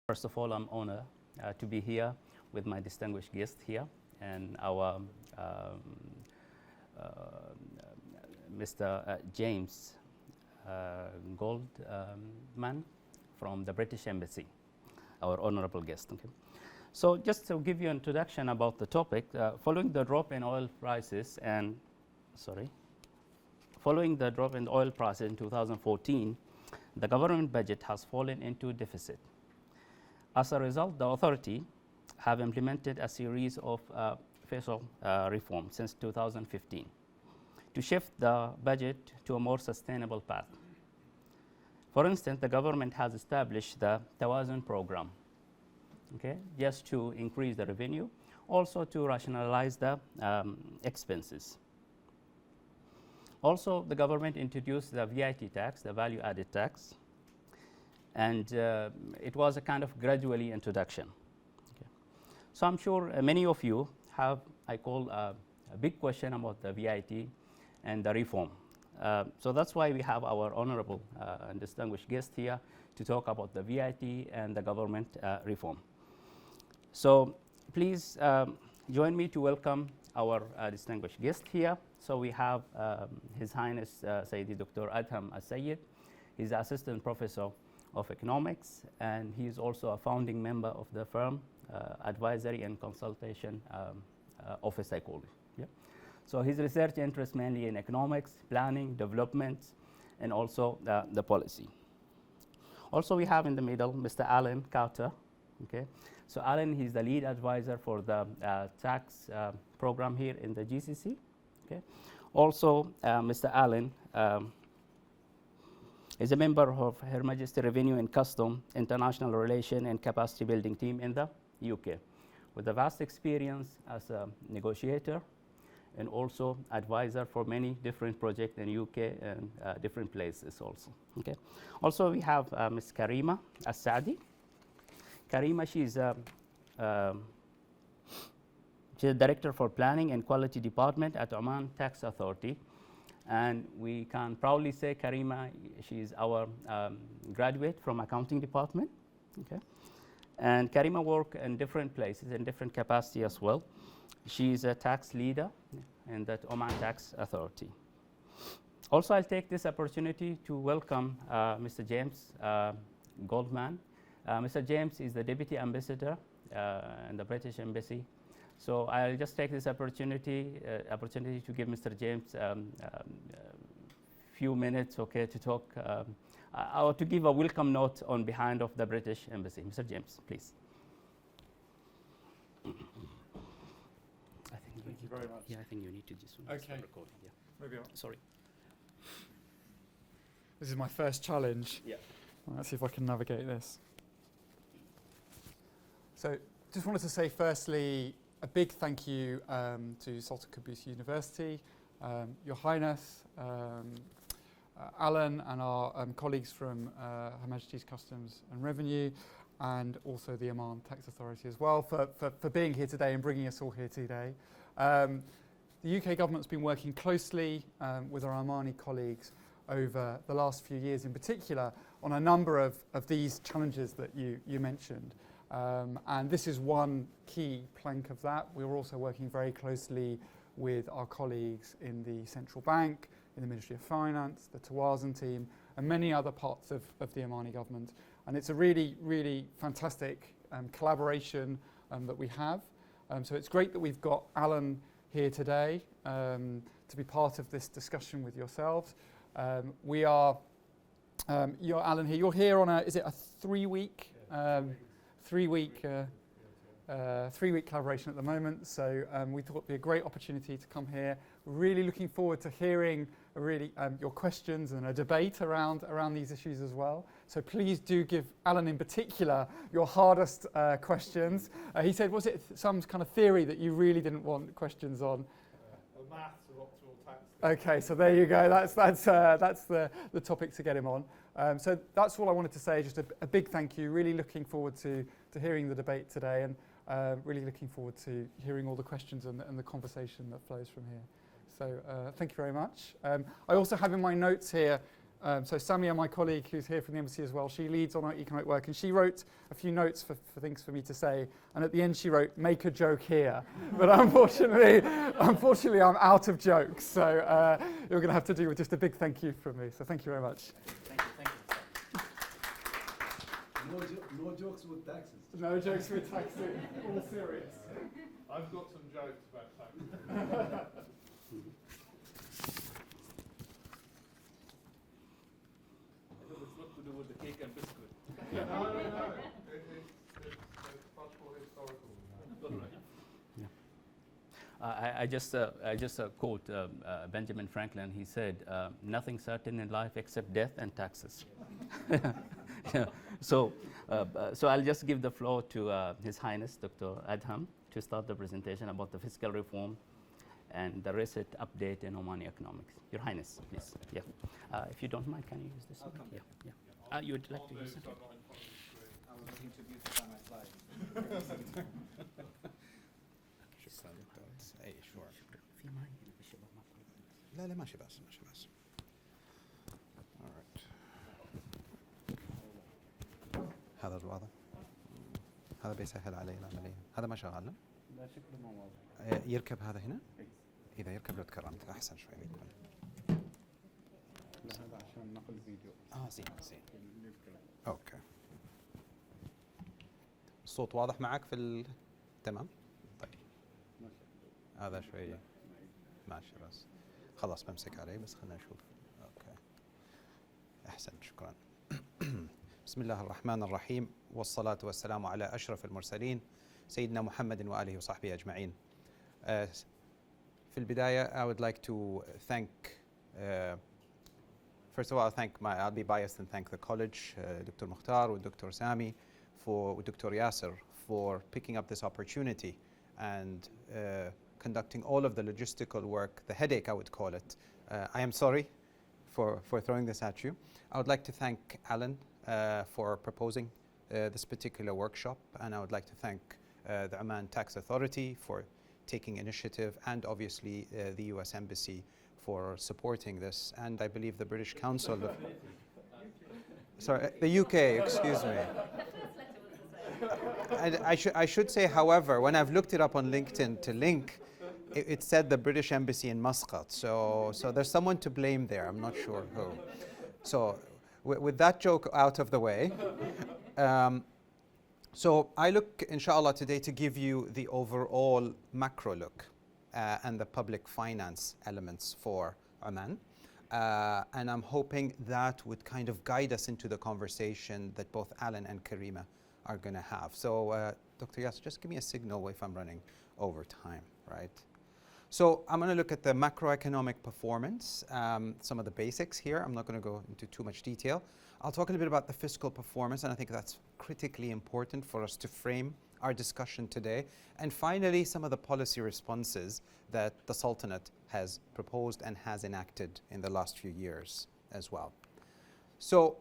First of all, I'm honored to be here with my distinguished guest here and our Mr. James Goldman from the British Embassy, our honorable guest. Okay. So just to give you an introduction about the topic, following the drop in oil prices following the drop in oil prices in 2014, the government budget has fallen into deficit. As a result, the authority have implemented a series of fiscal reforms since 2015 to shift the budget to a more sustainable path. For instance, the government has established the Tawazun program, okay, just to increase the revenue, also to rationalize the expenses. Also, the government introduced the VAT tax, the value added tax, and it was a kind of gradually introduction. Okay. So I'm sure many of you have, I call, a big question about the VAT and the reform. So that's why we have our honorable and distinguished guest here to talk about the VAT and the government reform. So please join me to welcome our distinguished guest here. So we have His Highness Sayyidi Dr. Adham Al-Sayyid. He's the Assistant Professor of Economics, and he is also a founding member of the firm Advisory and Consultation Office, I call it. Yeah. So his research interests mainly in economics, planning, development, and also the policy. Also, we have in the middle Mr. Alan Carter. Okay. So Alan, he's the lead advisor for the tax program here in the GCC. Okay. Also, Mr. Allen is a member of Her Majesty Revenue and Custom International Relation and Capacity Building team in the UK, with a vast experience as a negotiator and also advisor for many different projects in UK and different places also. Okay. Also, we have Ms. Karima As-Saadi. Karima, she's a Director for Planning and Quality Department at Oman Tax Authority. And we can proudly say Karima, she is our graduate from Accounting Department. Okay. And Karima worked in different places, in different capacity as well. She is a tax leader in the Oman Tax Authority. Also, I'll take this opportunity to welcome Mr. James Goldman. Mr. James is the Deputy Ambassador in the British Embassy. So I'll just take this opportunity to give Mr. James few minutes, okay, to talk or to give a welcome note on behalf of the British Embassy. Mr. James, please. Thank you very much. Yeah, I think you need to just okay. Record. Yeah. Maybe Sorry. This is my first challenge. Yeah. Well, let's see if I can navigate this. So, just wanted to say firstly, a big thank you to Sultan Qaboos University, Your Highness, Alan and our colleagues from Her Majesty's Customs and Revenue, and also the Oman Tax Authority as well for being here today and bringing us all here today. The UK government's been working closely with our Omani colleagues over the last few years in particular on a number of these challenges that you mentioned. And this is one key plank of that. We're also working very closely with our colleagues in the Central Bank, in the Ministry of Finance, the Tawazun team, and many other parts of the Omani government. And it's a really, really fantastic collaboration that we have. So it's great that we've got Alan here today to be part of this discussion with yourselves. We are, you're Alan here. You're here on is it a 3-week? Three-week collaboration at the moment, so we thought it'd be a great opportunity to come here. We're really looking forward to hearing your questions and a debate around these issues as well. So please do give Alan in particular your hardest questions. He said, was it some kind of theory that you really didn't want questions on? The maths of optimal tax. Okay, so there you go. That's the topic to get him on. So that's all I wanted to say. Just a big thank you. Really looking forward to hearing the debate today, and really looking forward to hearing all the questions and the conversation that flows from here. So thank you very much. I also have in my notes here So Samia, my colleague, who's here from the embassy as well, she leads on our economic work, and she wrote a few notes for things for me to say. And at the end, she wrote, "Make a joke here." But unfortunately, I'm out of jokes. So you're going to have to do with just a big thank you from me. So thank you very much. Thank you. No jokes with taxes. No jokes with taxes. All serious. I've got some jokes about taxes. It's not to do with the cake and biscuit. No. It's much more historical than that. I just quote Benjamin Franklin. He said, "Nothing certain in life except death and taxes." Yeah. So I'll just give the floor to His Highness Dr. Adham to start the presentation about the fiscal reform and the recent update in Omani economics. Your Highness, please. Yeah. If you don't mind, can you use this? I'll come. Yeah. You would like to use it? I'm not in front of the screen. I was looking to beautify my slides. اي شور في معي لا لا ماشي بس ماشي بس alright. هذا الواضح هذا بيسهل علي العملية هذا ما شغال لا شكله ما واضح. يركب هذا هنا إذا يركب لو تكرمت أحسن شوي بيكون لا هذا عشان نقل فيديو. زين أوكي الصوت واضح معك في تمام طيب هذا شوي ماشي بس خلاص بمسك عليه بس خلينا نشوف اوكي احسن شكرا بسم الله الرحمن الرحيم والصلاة والسلام على أشرف المرسلين سيدنا محمد وآله وصحبه أجمعين. في البداية I would like to thank first of all I'll be biased and thank the college Dr. Mukhtar and Dr. Sami and Dr. Yasser for picking up this opportunity and conducting all of the logistical work, the headache I would call it. I am sorry for throwing this at you. I would like to thank Alan for proposing this particular workshop, and I would like to thank the Oman Tax Authority for taking initiative, and obviously the US Embassy for supporting this, and I believe the British Council. Sorry, the UK, excuse me. I should say, however, when I've looked it up on LinkedIn to link, it said the British Embassy in Muscat. So there's someone to blame there. I'm not sure who. So with that joke out of the way, so I look, inshallah, today to give you the overall macro look and the public finance elements for Oman. And I'm hoping that would kind of guide us into the conversation that both Alan and Karima are going to have. So Dr. Yasser, just give me a signal if I'm running over time, right? So I'm going to look at the macroeconomic performance, some of the basics here. I'm not going to go into too much detail. I'll talk a little bit about the fiscal performance, and I think that's critically important for us to frame our discussion today. And finally, some of the policy responses that the Sultanate has proposed and has enacted in the last few years as well. So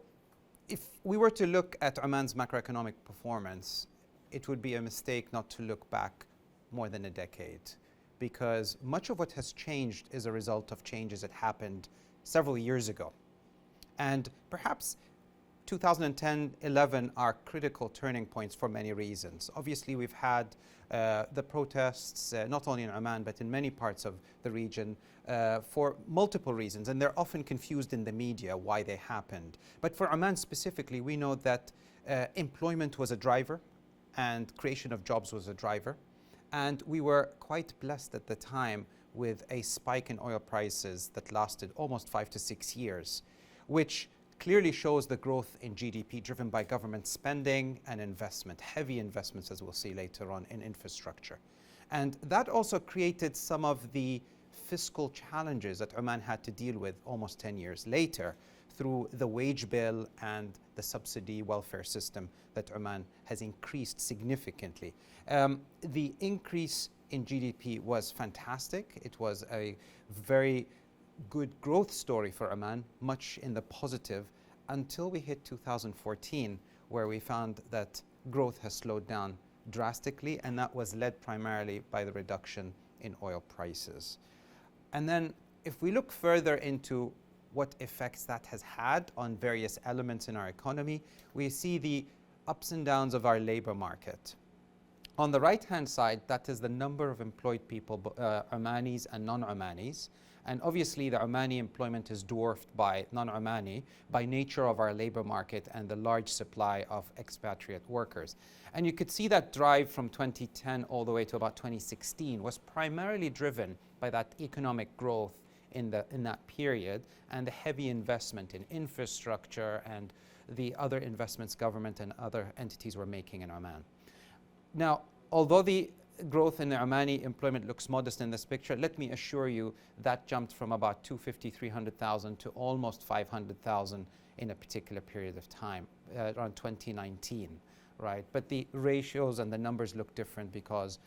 if we were to look at Oman's macroeconomic performance, it would be a mistake not to look back more than a decade, because much of what has changed is a result of changes that happened several years ago. And perhaps 2010-11 are critical turning points for many reasons. Obviously, we've had the protests, not only in Oman, but in many parts of the region for multiple reasons, and they're often confused in the media why they happened. But for Oman specifically, we know that employment was a driver and creation of jobs was a driver. And we were quite blessed at the time with a spike in oil prices that lasted almost 5 to 6 years, which clearly shows the growth in GDP driven by government spending and investment, heavy investments, as we'll see later on, in infrastructure. And that also created some of the fiscal challenges that Oman had to deal with almost 10 years later through the wage bill and the subsidy welfare system that Oman has increased significantly. The increase in GDP was fantastic. It was a very good growth story for Oman, much in the positive, until we hit 2014, where we found that growth has slowed down drastically, and that was led primarily by the reduction in oil prices. And then if we look further into what effects that has had on various elements in our economy, we see the ups and downs of our labor market. On the right-hand side, that is the number of employed people, Omanis and non-Omanis. And obviously, the Omani employment is dwarfed by non-Omani by nature of our labor market and the large supply of expatriate workers. And you could see that drive from 2010 all the way to about 2016 was primarily driven by that economic growth in that period and the heavy investment in infrastructure and the other investments government and other entities were making in Oman. Now, although the growth in the Omani employment looks modest in this picture, let me assure you that jumped from about 250, 300,000 to almost 500,000 in a particular period of time, around 2019, right? But the ratios and the numbers look different because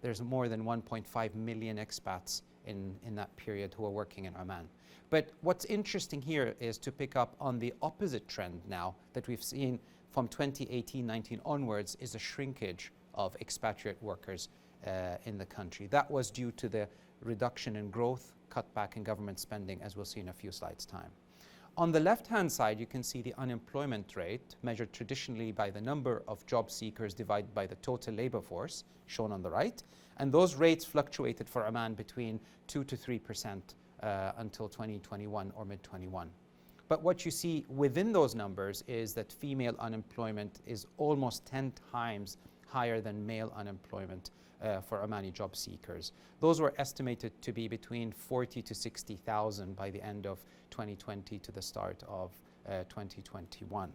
there's more than 1.5 million expats in that period who are working in Oman. But what's interesting here is to pick up on the opposite trend now that we've seen from 2018-19 onwards is a shrinkage of expatriate workers in the country. That was due to the reduction in growth, cutback in government spending, as we'll see in a few slides' time. On the left-hand side, you can see the unemployment rate, measured traditionally by the number of job seekers divided by the total labor force, shown on the right. And those rates fluctuated for Oman between 2 to 3% until 2021 or mid-21. But what you see within those numbers is that female unemployment is almost 10 times higher than male unemployment for Omani job seekers. Those were estimated to be between 40 to 60,000 by the end of 2020 to the start of 2021.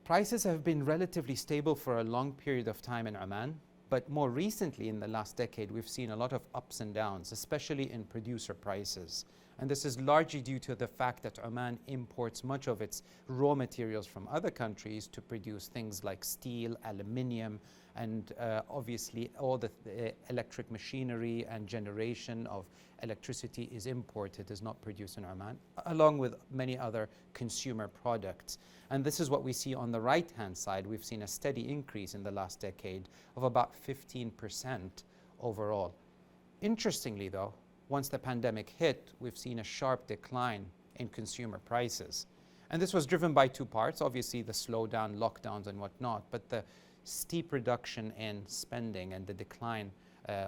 Prices have been relatively stable for a long period of time in Oman, but more recently in the last decade we've seen a lot of ups and downs, especially in producer prices. And this is largely due to the fact that Oman imports much of its raw materials from other countries to produce things like steel, aluminium, and obviously all the electric machinery and generation of electricity is imported, is not produced in Oman, along with many other consumer products. And this is what we see on the right-hand side. We've seen a steady increase in the last decade of about 15% overall. Interestingly though, once the pandemic hit, we've seen a sharp decline in consumer prices. And this was driven by two parts, obviously the slowdown, lockdowns and whatnot, but the steep reduction in spending and the decline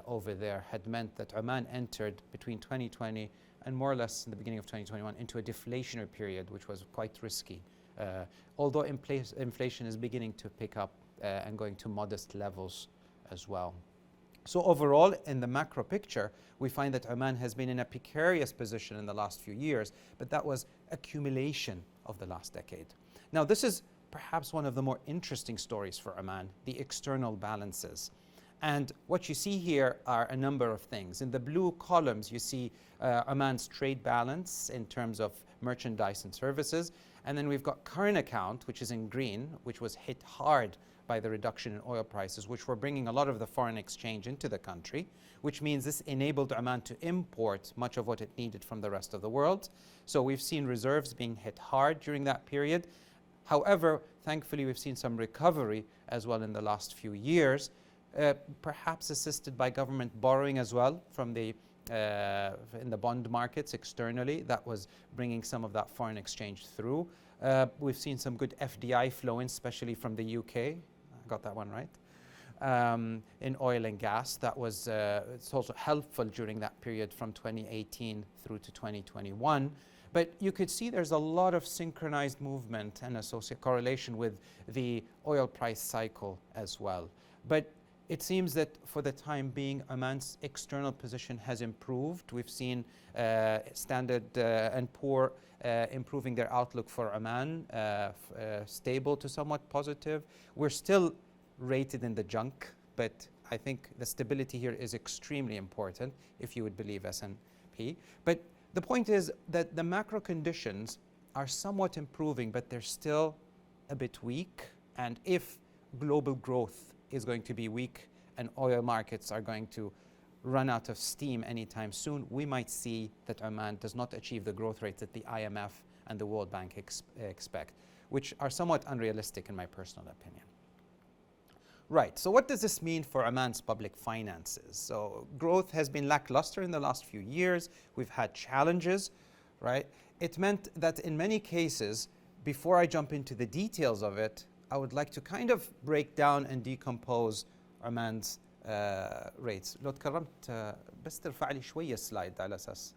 over there had meant that Oman entered between 2020 and more or less in the beginning of 2021 into a deflationary period, which was quite risky. Although inflation is beginning to pick up and going to modest levels as well. So overall, in the macro picture, we find that Oman has been in a precarious position in the last few years, but that was accumulation of the last decade. Now, this is perhaps one of the more interesting stories for Oman, the external balances. And what you see here are a number of things. In the blue columns, you see Oman's trade balance in terms of merchandise and services. And then we've got current account, which is in green, which was hit hard by the reduction in oil prices, which were bringing a lot of the foreign exchange into the country, which means this enabled Oman to import much of what it needed from the rest of the world. So we've seen reserves being hit hard during that period. However, thankfully, we've seen some recovery as well in the last few years, perhaps assisted by government borrowing as well from the in the bond markets externally. That was bringing some of that foreign exchange through. We've seen some good FDI flow in, especially from the UK. I got that one right. In oil and gas. That was it's also helpful during that period from 2018 through to 2021. But you could see there's a lot of synchronized movement and associated correlation with the oil price cycle as well. But it seems that for the time being, Oman's external position has improved. We've seen Standard and Poor improving their outlook for Oman, stable to somewhat positive. We're still rated in the junk, but I think the stability here is extremely important if you would believe S&P. But the point is that the macro conditions are somewhat improving, but they're still a bit weak. And if global growth is going to be weak and oil markets are going to run out of steam anytime soon, we might see that Oman does not achieve the growth rates that the IMF and the World Bank expect, which are somewhat unrealistic in my personal opinion. Right, so what does this mean for Oman's public finances? So growth has been lackluster in the last few years. We've had challenges. right? It meant that in many cases, before I jump into the details of it, I would like to kind of break down and decompose Oman's rates. لو تكرمت بس ترفع لي شوية سلايد على أساس.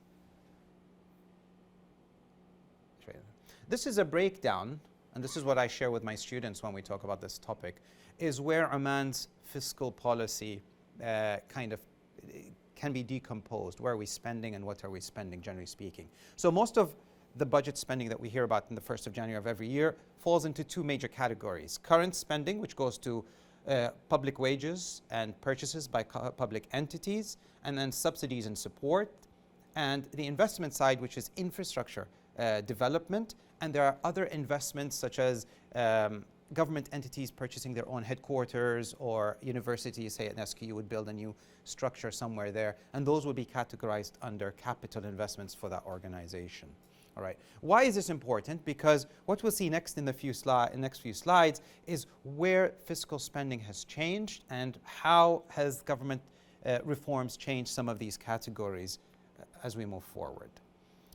This is a breakdown, and this is what I share with my students when we talk about this topic, is where Oman's fiscal policy kind of can be decomposed. Where are we spending and what are we spending, generally speaking? So most of the budget spending that we hear about in the 1st of January of every year falls into two major categories. Current spending, which goes to public wages and purchases by public entities, and then subsidies and support, and the investment side, which is infrastructure development, and there are other investments such as government entities purchasing their own headquarters, or universities, say at SQ would build a new structure somewhere there, and those would be categorized under capital investments for that organization. All right. Why is this important? Because what we'll see next in the next few slides is where fiscal spending has changed and how has government reforms changed some of these categories as we move forward.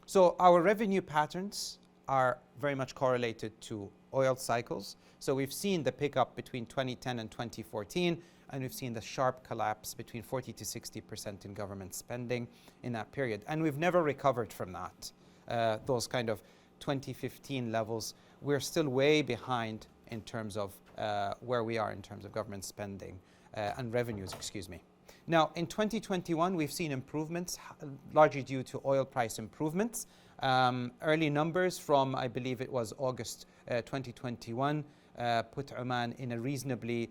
So our revenue patterns are very much correlated to oil cycles. So we've seen the pickup between 2010 and 2014, and we've seen the sharp collapse between 40 to 60% in government spending in that period. And we've never recovered from that. Those kind of 2015 levels, we're still way behind in terms of where we are in terms of government spending and revenues, excuse me. Now, in 2021, we've seen improvements, largely due to oil price improvements. Early numbers from, I believe it was August 2021, put Oman in a reasonably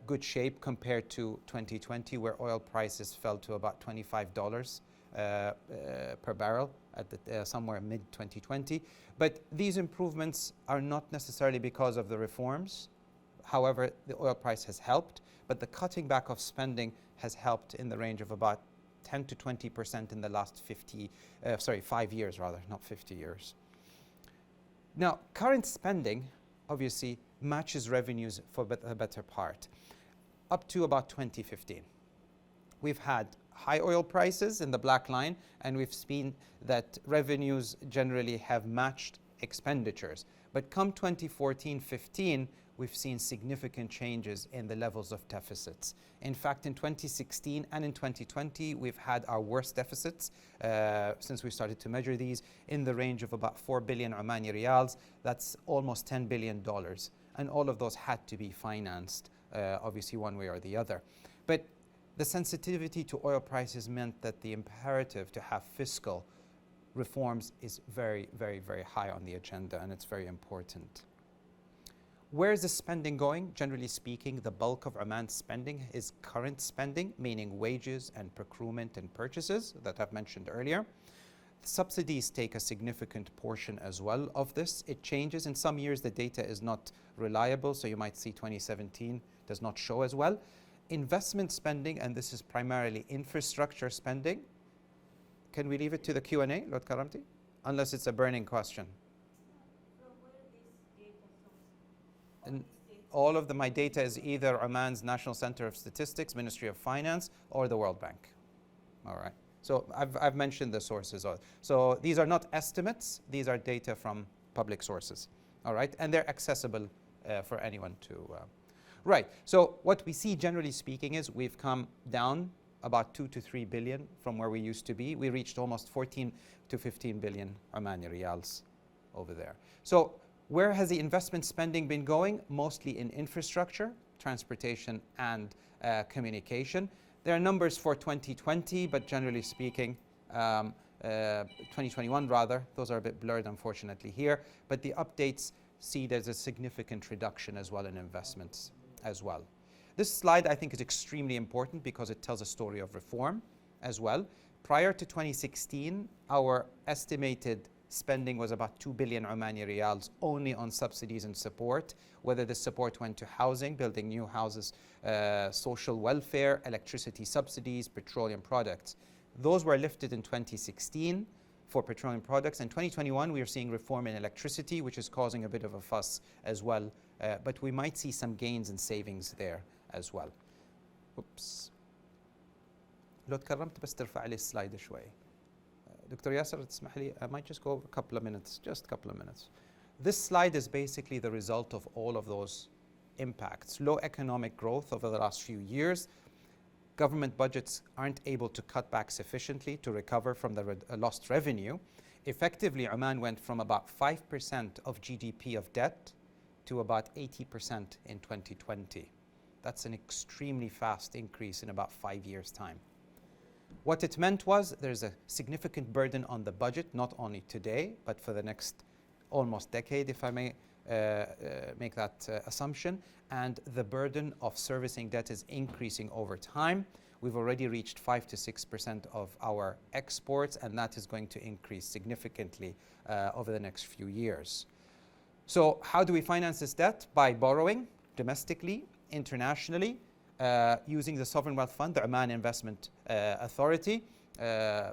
good shape compared to 2020, where oil prices fell to about $25 per barrel at the, somewhere mid-2020. But these improvements are not necessarily because of the reforms. However, the oil price has helped, but the cutting back of spending has helped in the range of about 10 to 20% in the last 5 years rather, not 50 years. Now, current spending obviously matches revenues for the better part, up to about 2015. We've had high oil prices in the black line, and we've seen that revenues generally have matched expenditures. But come 2014-15, we've seen significant changes in the levels of deficits. In fact, in 2016 and in 2020, we've had our worst deficits since we started to measure these, in the range of about 4 billion Omani riyals. That's almost $10 billion. And all of those had to be financed, obviously one way or the other. But the sensitivity to oil prices meant that the imperative to have fiscal reforms is very, very, very high on the agenda, and it's very important. Where is the spending going? Generally speaking, the bulk of Oman's spending is current spending, meaning wages and procurement and purchases that I've mentioned earlier. Subsidies take a significant portion as well of this. It changes. In some years, the data is not reliable, so you might see 2017 does not show as well. Investment spending, and this is primarily infrastructure spending. Can we leave it to the Q&A, Lord Karamti? Unless it's a burning question. And all of my data is either Oman's National Center of Statistics, Ministry of Finance, or the World Bank. All right. So I've mentioned the sources. So these are not estimates. These are data from public sources. All right. And they're accessible for anyone to... Right. So what we see, generally speaking, is we've come down about 2 to 3 billion from where we used to be. We reached almost 14 to 15 billion Omani riyals over there. So where has the investment spending been going? Mostly in infrastructure, transportation, and communication. There are numbers for 2020, but generally speaking, 2021 rather, those are a bit blurred unfortunately here, but the updates see there's a significant reduction as well in investments as well. This slide I think is extremely important because it tells a story of reform as well. Prior to 2016, our estimated spending was about 2 billion Omani riyals only on subsidies and support, whether the support went to housing, building new houses, social welfare, electricity subsidies, petroleum products. Those were lifted in 2016 for petroleum products. In 2021, we are seeing reform in electricity, which is causing a bit of a fuss as well. But we might see some gains and savings there as well. Oops. لو تكرمت بس ترفع لي السلايد شوي. Dr. Yasser, تسمح لي, I might just go over a couple of minutes, just a couple of minutes. This slide is basically the result of all of those impacts. Low economic growth over the last few years. Government budgets aren't able to cut back sufficiently to recover from the lost revenue. Effectively, Oman went from about 5% of GDP of debt to about 80% in 2020. That's an extremely fast increase in about 5 years' time. What it meant was there's a significant burden on the budget, not only today, but for the next almost decade, if I may make that assumption. And the burden of servicing debt is increasing over time. We've already reached 5 to 6% of our exports, and that is going to increase significantly over the next few years. So how do we finance this debt? By borrowing domestically, internationally, using the Sovereign Wealth Fund, the Oman Investment Authority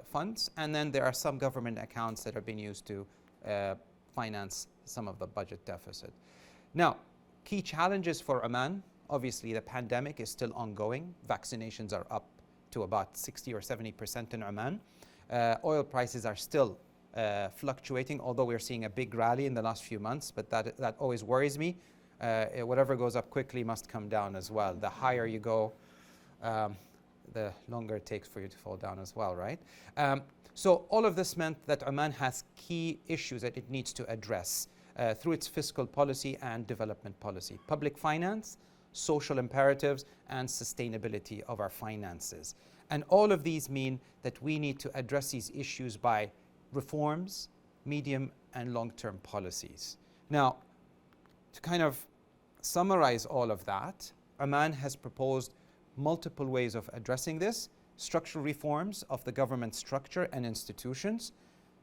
funds, and then there are some government accounts that are being used to finance some of the budget deficit. Now, key challenges for Oman, obviously the pandemic is still ongoing. Vaccinations are up to about 60 or 70% in Oman. Oil prices are still fluctuating, although we're seeing a big rally in the last few months, but that always worries me. Whatever goes up quickly must come down as well. The higher you go, the longer it takes for you to fall down as well, right? So all of this meant that Oman has key issues that it needs to address through its fiscal policy and development policy. Public finance, social imperatives, and sustainability of our finances. And all of these mean that we need to address these issues by reforms, medium and long-term policies. Now, to kind of summarize all of that, Oman has proposed multiple ways of addressing this: structural reforms of the government structure and institutions,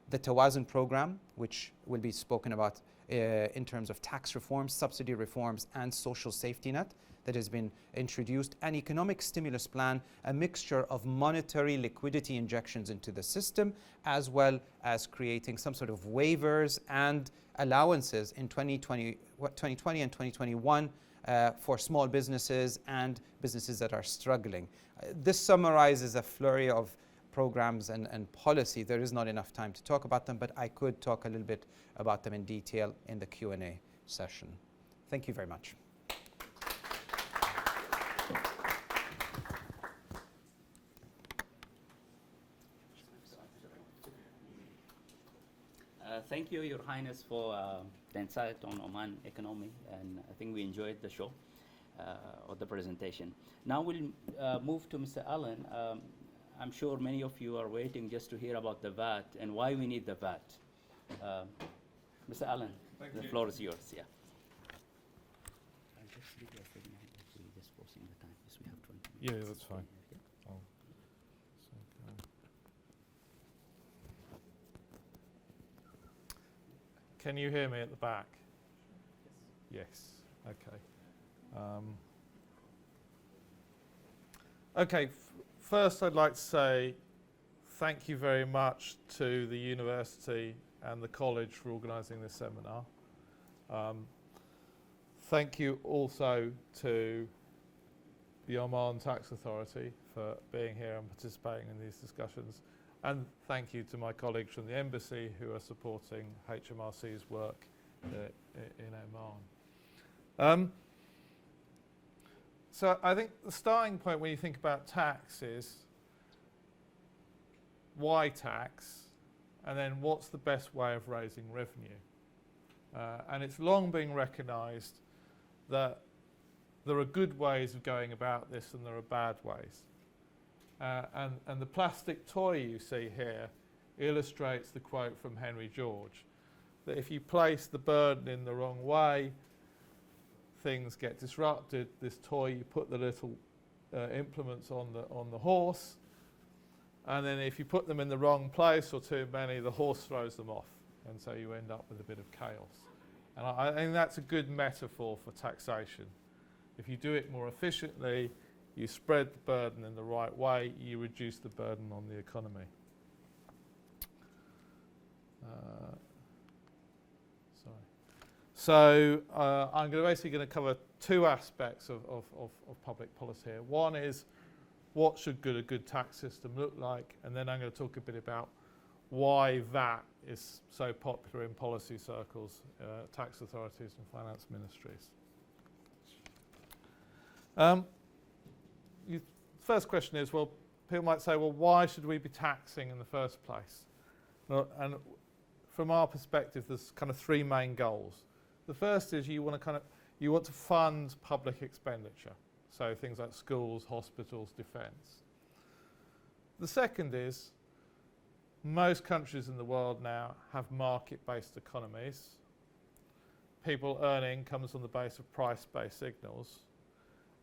the Tawazun program, which will be spoken about in terms of tax reforms, subsidy reforms, and social safety net that has been introduced, an economic stimulus plan, a mixture of monetary liquidity injections into the system, as well as creating some sort of waivers and allowances in 2020 and 2021 for small businesses and businesses that are struggling. This summarizes a flurry of programs and policy. There is not enough time to talk about them, but I could talk a little bit about them in detail in the Q&A session. Thank you very much. Thank you, Your Highness, for the insight on Oman economy, and I think we enjoyed the show or the presentation. Now we'll move to Mr. Allen. I'm sure many of you are waiting just to hear about the VAT and why we need the VAT. Mr. Allen, the floor is yours. Yeah. I'll just leave your statement. We're just forcing the time. Yes, we have 20 minutes. Yeah, that's fine. Can you hear me at the back? Yes. Okay. Okay. First, I'd like to say thank you very much to the university and the college for organising this seminar. Thank you also to the Oman Tax Authority for being here and participating in these discussions. And thank you to my colleagues from the embassy who are supporting HMRC's work in Oman. So I think the starting point when you think about tax is why tax, and then what's the best way of raising revenue. And it's long been recognised that there are good ways of going about this and there are bad ways. And the plastic toy you see here illustrates the quote from Henry George, that if you place the burden in the wrong way, things get disrupted. This toy, you put the little implements on the horse, and then if you put them in the wrong place or too many, the horse throws them off, and so you end up with a bit of chaos. And I think that's a good metaphor for taxation. If you do it more efficiently, you spread the burden in the right way, you reduce the burden on the economy. So I'm basically going to cover two aspects of public policy here. One is what should a good tax system look like, and then I'm going to talk a bit about why VAT is so popular in policy circles, tax authorities and finance ministries. First question is, well, people might say, well, why should we be taxing in the first place? And from our perspective, there's kind of three main goals. The first is you want to fund public expenditure, so things like schools, hospitals, defence. The second is most countries in the world now have market-based economies. People earn incomes on the basis of price-based signals.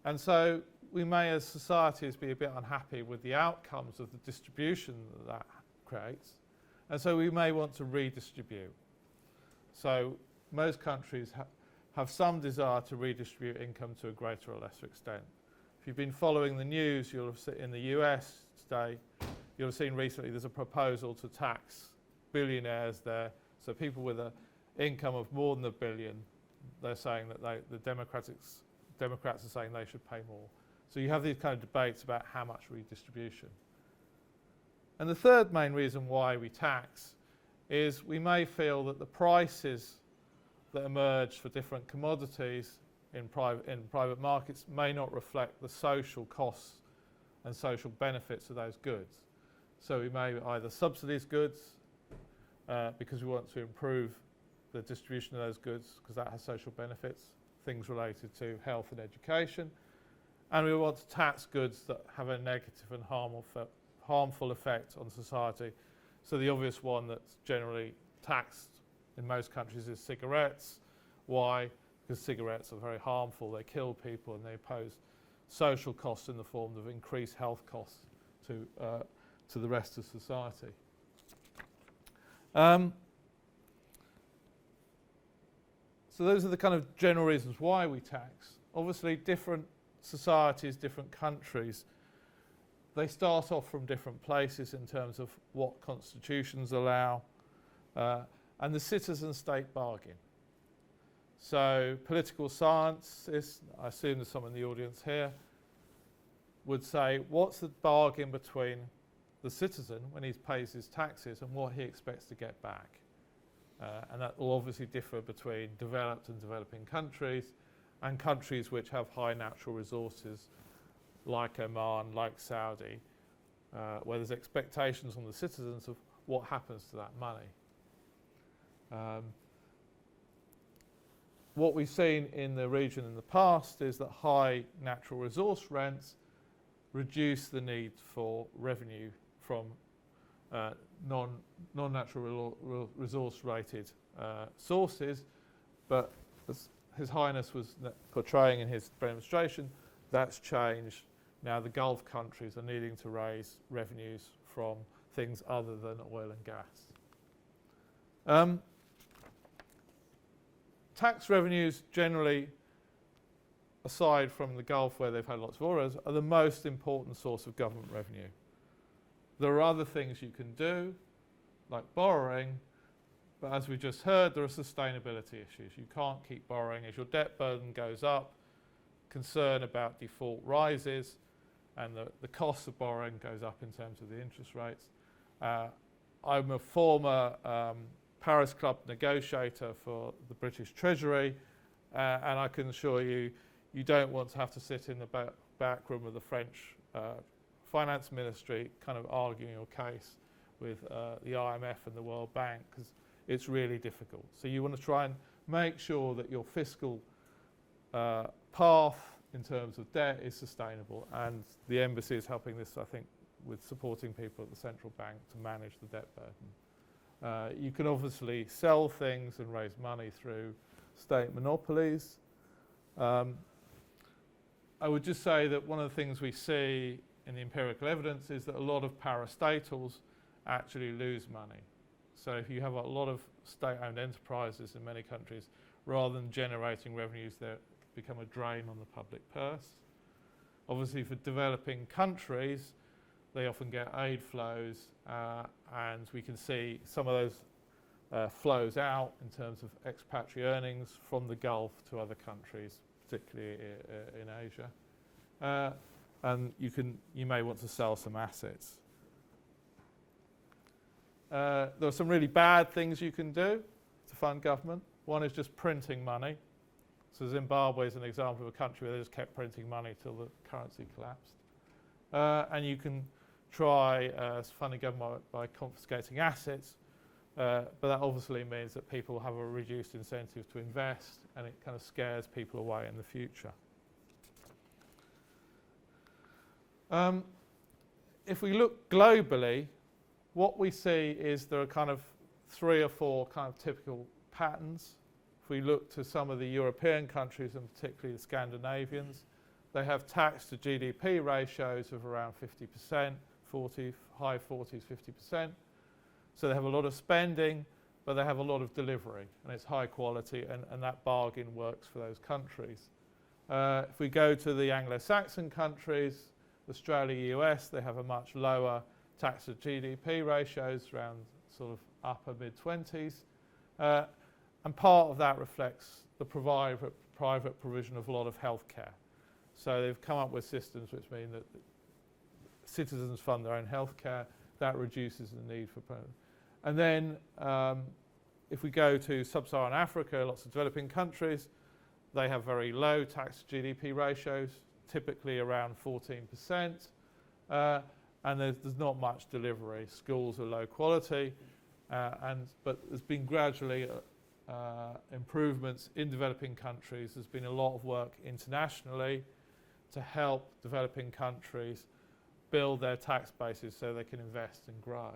And so we may as societies be a bit unhappy with the outcomes of the distribution that creates. And so we may want to redistribute. So most countries have some desire to redistribute income to a greater or lesser extent. If you've been following the news, you'll have seen in the US today, you'll have seen recently there's a proposal to tax billionaires there. So people with an income of more than $1 billion, they're saying that the Democrats are saying they should pay more. So you have these kind of debates about how much redistribution. And the third main reason why we tax is we may feel that the prices that emerge for different commodities in private markets may not reflect the social costs and social benefits of those goods. So we may either subsidize goods because we want to improve the distribution of those goods because that has social benefits, things related to health and education, and we want to tax goods that have a negative and harmful effect on society. So the obvious one that's generally taxed in most countries is cigarettes. Why? Because cigarettes are very harmful, they kill people and they pose social costs in the form of increased health costs to the rest of society. So those are the kind of general reasons why we tax. Obviously different societies, different countries, they start off from different places in terms of what constitutions allow and the citizen-state bargain. So political scientists, I assume there's some in the audience here, would say what's the bargain between the citizen when he pays his taxes and what he expects to get back. And that will obviously differ between developed and developing countries and countries which have high natural resources like Oman, like Saudi, where there's expectations on the citizens of what happens to that money. What we've seen in the region in the past is that high natural resource rents reduce the need for revenue from non-natural resource rated sources, but as His Highness was portraying in his demonstration, that's changed. Now the Gulf countries are needing to raise revenues from things other than oil and gas. Tax revenues generally, aside from the Gulf where they've had lots of oil, are the most important source of government revenue. There are other things you can do, like borrowing, but as we just heard, there are sustainability issues. You can't keep borrowing. As your debt burden goes up, concern about default rises, and the cost of borrowing goes up in terms of the interest rates. I'm a former Paris Club negotiator for the British Treasury, and I can assure you, you don't want to have to sit in the back room of the French Finance Ministry kind of arguing your case with the IMF and the World Bank, because it's really difficult. So you want to try and make sure that your fiscal path in terms of debt is sustainable, and the embassy is helping this, I think, with supporting people at the central bank to manage the debt burden. You can obviously sell things and raise money through state monopolies. I would just say that one of the things we see in the empirical evidence is that a lot of parastatals actually lose money. So if you have a lot of state-owned enterprises in many countries, rather than generating revenues, they become a drain on the public purse. Obviously for developing countries, they often get aid flows, and we can see some of those flows out in terms of expatriate earnings from the Gulf to other countries, particularly in Asia. And you may want to sell some assets. there are some really bad things you can do to fund government. One is just printing money. So Zimbabwe is an example of a country where they just kept printing money till the currency collapsed. And you can try funding government by confiscating assets, but that obviously means that people have a reduced incentive to invest, and it kind of scares people away in the future. If we look globally, what we see is there are kind of 3 or 4 kind of typical patterns. If we look to some of the European countries, and particularly the Scandinavians, they have tax to GDP ratios of around 50%, high 40s, 50%. So they have a lot of spending, but they have a lot of delivery, and it's high quality, and that bargain works for those countries. If we go to the Anglo-Saxon countries, Australia, US, they have a much lower tax to GDP ratios, around sort of upper mid-20s. And part of that reflects the private provision of a lot of healthcare. So they've come up with systems which mean that citizens fund their own healthcare. That reduces the need for private. And then if we go to sub-Saharan Africa, lots of developing countries, they have very low tax to GDP ratios, typically around 14%. And there's not much delivery. Schools are low quality, but there's been gradually improvements in developing countries. There's been a lot of work internationally to help developing countries build their tax bases so they can invest and grow.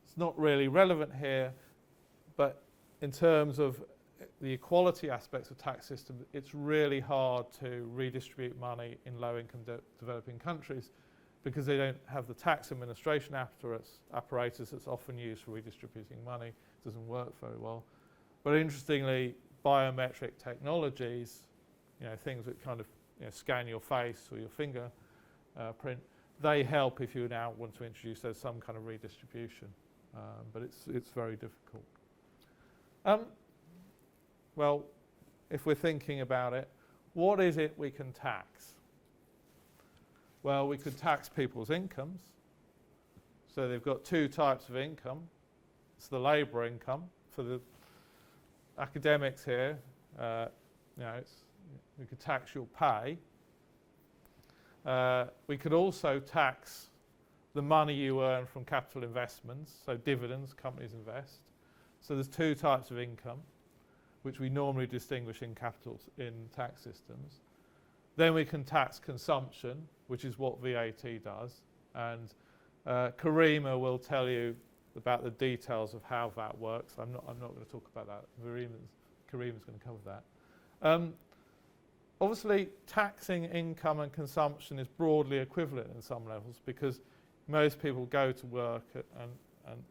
It's not really relevant here, but in terms of the equality aspects of tax system, it's really hard to redistribute money in low-income developing countries because they don't have the tax administration apparatus that's often used for redistributing money. It doesn't work very well. But interestingly, biometric technologies, things that kind of scan your face or your finger print, they help if you now want to introduce some kind of redistribution. But it's very difficult. Well, if we're thinking about it, what is it we can tax? Well, we could tax people's incomes. So they've got 2 types of income. It's the labour income. For the academics here, we could tax your pay. We could also tax the money you earn from capital investments, so dividends companies invest. So there's 2 types of income, which we normally distinguish in tax systems. Then we can tax consumption, which is what VAT does. And Karima will tell you about the details of how that works. I'm not going to talk about that. Karima's going to cover that. Obviously, taxing income and consumption is broadly equivalent in some levels because most people go to work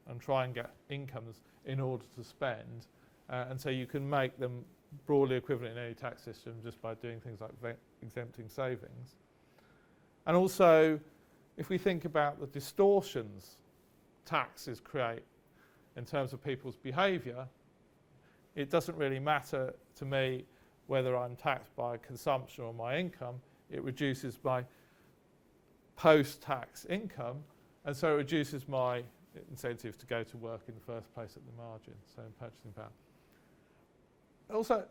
and try and get incomes in order to spend. And so you can make them broadly equivalent in any tax system just by doing things like exempting savings. And also, if we think about the distortions taxes create in terms of people's behaviour, it doesn't really matter to me whether I'm taxed by consumption or my income. It reduces my post-tax income, and so it reduces my incentive to go to work in the first place at the margin, so in purchasing power. Also,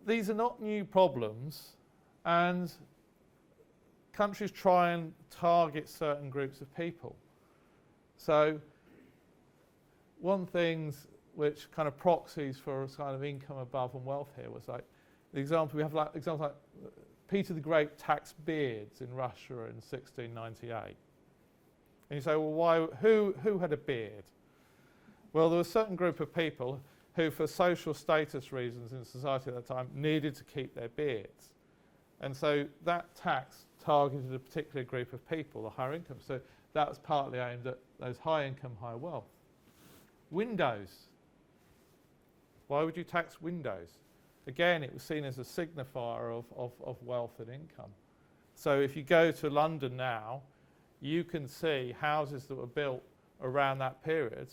these are not new problems, and countries try and target certain groups of people. So one things which kind of proxies for a kind of income above and wealth here was like the example we have examples like Peter the Great taxed beards in Russia in 1698. And you say, well, who had a beard? Well, there was a certain group of people who, for social status reasons in society at that time, needed to keep their beards. And so that tax targeted a particular group of people, the higher income. So that was partly aimed at those high income, high wealth. Windows. Why would you tax windows? Again, it was seen as a signifier of wealth and income. So if you go to London now, you can see houses that were built around that period.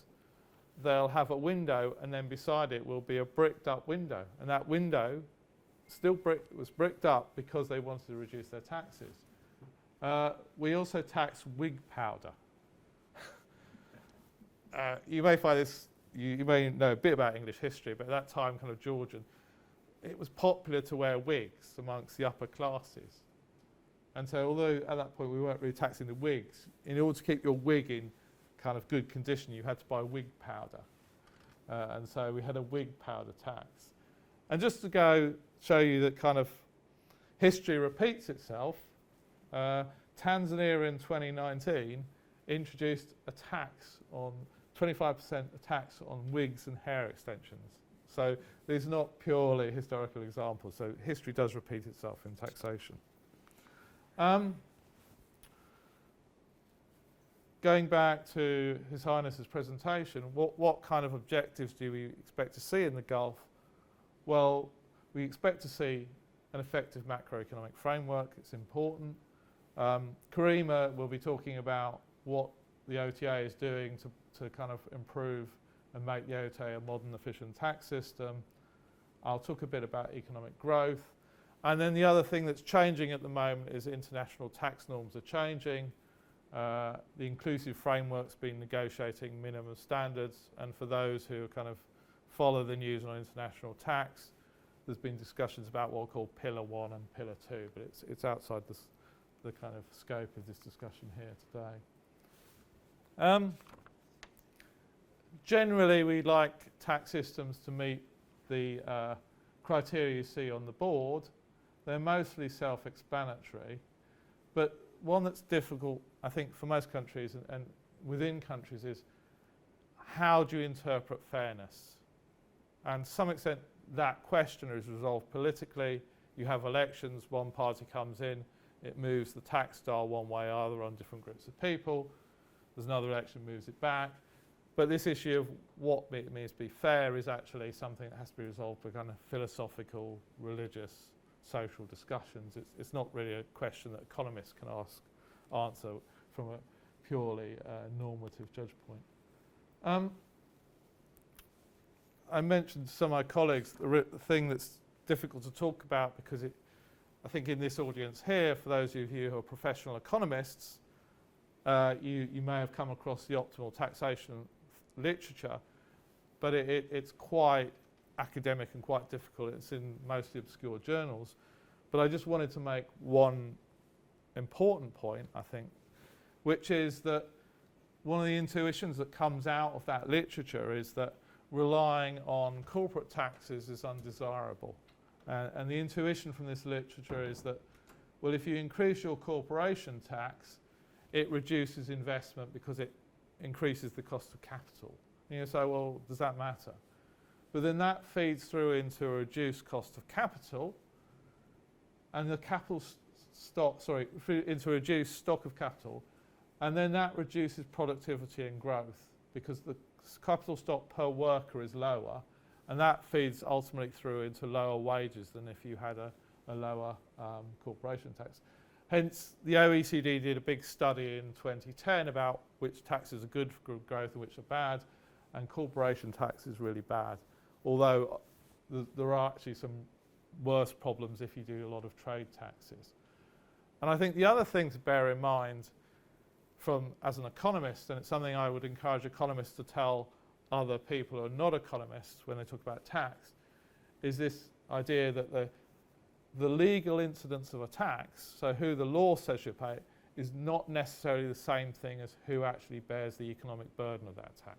They'll have a window, and then beside it will be a bricked up window. And that window was bricked up because they wanted to reduce their taxes. We also tax wig powder. You may find this, you may know a bit about English history, but at that time, kind of Georgian, it was popular to wear wigs amongst the upper classes. And so although at that point we weren't really taxing the wigs, in order to keep your wig in kind of good condition, you had to buy wig powder. And so we had a wig powder tax. And just to show you that kind of history repeats itself, Tanzania in 2019 introduced a tax on 25% tax on wigs and hair extensions. So these are not purely historical examples. So history does repeat itself in taxation. Going back to His Highness's presentation, what kind of objectives do we expect to see in the Gulf? Well, we expect to see an effective macroeconomic framework. It's important. Karima will be talking about what the OTA is doing to kind of improve and make the OTA a modern, efficient tax system. I'll talk a bit about economic growth. And then the other thing that's changing at the moment is international tax norms are changing. The inclusive framework's been negotiating minimum standards, and for those who kind of follow the news on international tax, there's been discussions about what we call Pillar 1 and Pillar 2, but it's outside the kind of scope of this discussion here today. Generally, we like tax systems to meet the criteria you see on the board. They're mostly self-explanatory, but one that's difficult, I think, for most countries and within countries is how do you interpret fairness? And to some extent, that question is resolved politically. You have elections, one party comes in, it moves the tax dial one way or other on different groups of people. There's another election, moves it back. But this issue of what it means to be fair is actually something that has to be resolved by kind of philosophical, religious, social discussions. It's not really a question that economists can answer from a purely normative judge point. I mentioned to some of my colleagues the thing that's difficult to talk about because I think in this audience here, for those of you who are professional economists, you may have come across the optimal taxation literature, but it's quite academic and quite difficult. It's in mostly obscure journals. But I just wanted to make one important point, I think, which is that one of the intuitions that comes out of that literature is that relying on corporate taxes is undesirable. And the intuition from this literature is that, well, if you increase your corporation tax, it reduces investment because it increases the cost of capital. And you say, well, does that matter? But then that feeds through into a reduced cost of capital, and the capital into a reduced stock of capital, and then that reduces productivity and growth because the capital stock per worker is lower, and that feeds ultimately through into lower wages than if you had a lower corporation tax. Hence, the OECD did a big study in 2010 about which taxes are good for growth and which are bad, and corporation tax is really bad. Although there are actually some worse problems if you do a lot of trade taxes. And I think the other thing to bear in mind as an economist, and it's something I would encourage economists to tell other people who are not economists when they talk about tax, is this idea that the legal incidence of a tax, so who the law says you pay, is not necessarily the same thing as who actually bears the economic burden of that tax.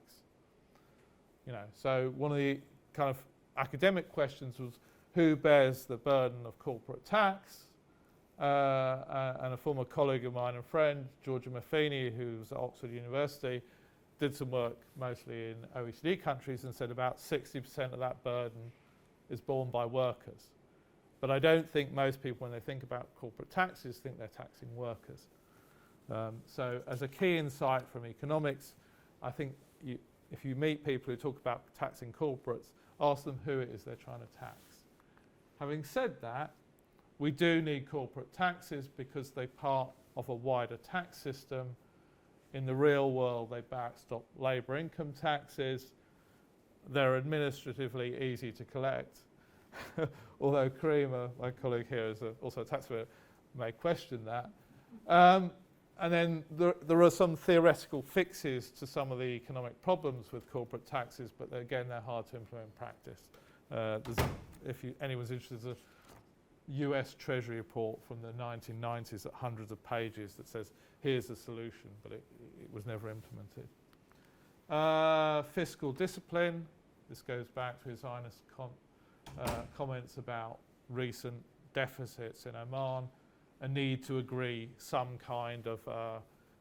So one of the kind of academic questions was who bears the burden of corporate tax? And a former colleague of mine and friend, Georgia Maffini, who was at Oxford University, did some work mostly in OECD countries and said about 60% of that burden is borne by workers. But I don't think most people, when they think about corporate taxes, think they're taxing workers. So as a key insight from economics, I think if you meet people who talk about taxing corporates, ask them who it is they're trying to tax. Having said that, we do need corporate taxes because they're part of a wider tax system. In the real world, they backstop labour income taxes. They're administratively easy to collect. Although Karima, my colleague here, is also a taxpayer, may question that. And then there are some theoretical fixes to some of the economic problems with corporate taxes, but again, they're hard to implement in practice. If anyone's interested, there's a US Treasury report from the 1990s at hundreds of pages that says, here's the solution, but it was never implemented. Fiscal discipline. This goes back to His Highness comments about recent deficits in Oman, a need to agree some kind of